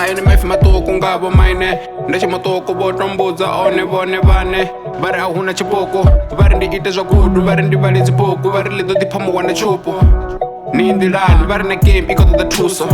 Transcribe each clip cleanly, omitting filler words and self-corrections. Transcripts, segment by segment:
ene maifi maṱuku ngavho maine ndi tshi muṱuku vho tombudza one vhone vhane vha ri a huna tshipoko vha ri ndi ite zwa gudu vha ri ndi vhale dzibugu vha ri ḽi ḓo ḓipha muwana tshupu ni nḓilani vha ri na game i khou ṱoḓa thuso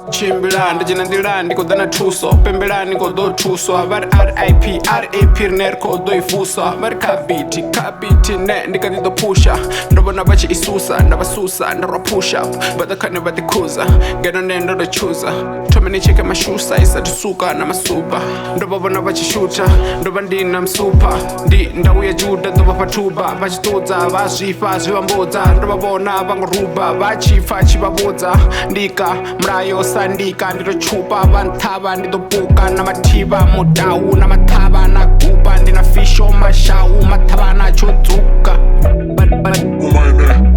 tshimbilani ndi dzhena nḓilani ndi khou ḓa na thuso pembelani khou ḓo thuswa vha ri RIP RAP rine ri khou ḓo i vuswa vha ri khabiti ne ndi kha ḓi ḓo phusha ndo vhona vha tshi i susa nda vha susa nda rwa push up vha ḓo khane vha ḓikhuza ngeno nne ndo ḓo chuza thome ni tsheke mashusa i sathu suka na masupa ndo vha vhona vha tshi shutha ndo vha ndi na msupa ndi ndau ya juda ḓo vha fha thuba vha tshi ṱudza vha zwifha zwi vha mbudza ndo vha vhona vha ngo ruba vha tshi pfa tshi vha vhudza ndika mulayo ndika ndi ḓo tshupa vha nṱhavha ndi ḓo buka na mathivha mudau na maṱhavha na guba ndi na fisho mashau maṱhavha na tsho dzuka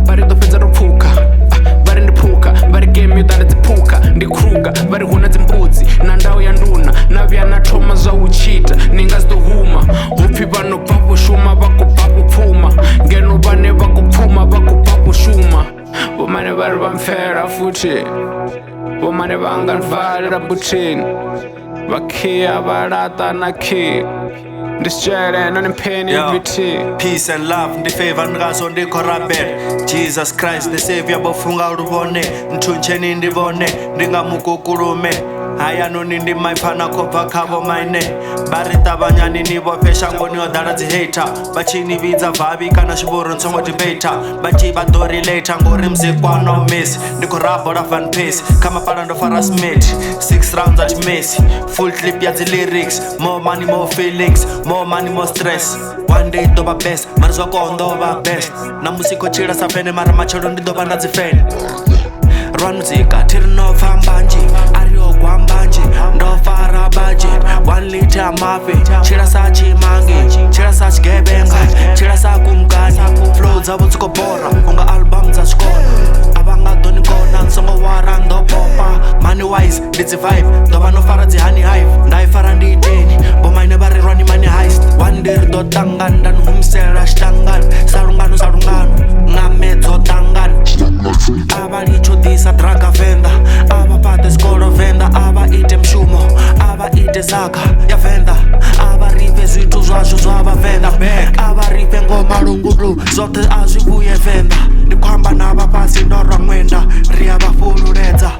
vha ri ḓo fhedza ro pfuka vha ri ndi phukha vha ri game yo ḓala dziphukha ndi kruga vha ri huna dzimbudzi na ndau ya nduna na vhuya na thoma zwa u tshita ni nga si ḓo huma hupfi vhano bva vho shuma vha khou bva vho pfuma ngeno vhane vha khou pfuma vha khou bva vho shuma vhomane vha ri vha mpfhela futhi vhomane vha nga nvalela buthini vakhiya vha laṱa na khi ndi sitshele na ni mpheni vt peace and love ndi favor ngaso ndi khorabel Jesus Christ the savior bofunga luvhone nthuntsheni ndi vhone ndi nga mukukulume hayanoni ndi maipfana khobva khavho maine vha ri ṱavhanyani ni vhofhe shangoni o ḓala dzi hater vha tshi ni vhidza vavi kana xivuro ntsongo debata vha tshi vha ḓo relata ngori muzikwa no miss ndi khou rabola van pace kha mapala ndo fara smith 6 rounds at Messi full clip ya dzi lyrics more money more feelings more money more stress one day ḓo vha best mari zwa konḓo vha best na musi khou tshila sa fene mara matshelo ndi ḓo vha na dzi fene rwa muzika thiri no pfa mbanzhi ari o gwa mbanzhi ndo fara budget 1 liter mafi tshila sa tshimangi tshila sa tshigebenga tshila sa kumkani flow dzavho dzi khou bora unga album dza zwikona a vha nga ḓo ni kona nsongo wara ndo popa money wise ndi dzi vibe ḓo vha no fara dzi honey hive nda i fara ndi ideni bomaine vha ri rwani money heist one day ri ḓo ṱangana nda ni humisela xitangani sa lungano nga medzo ṱangani a vha litsho ḓisa draga venḓa a vha fhaṱe zwikolo venḓa a vha ite mushumo a vha ite zaka ya venḓa a vha rifhe zwithu zwashu zwa vhavenḓa a vha rifhe ngoma lungudu zwoṱhe a zwi vhuye venḓa ndi khou amba na vha fhasi ndo rwa ṅwenda ri a vha fululedza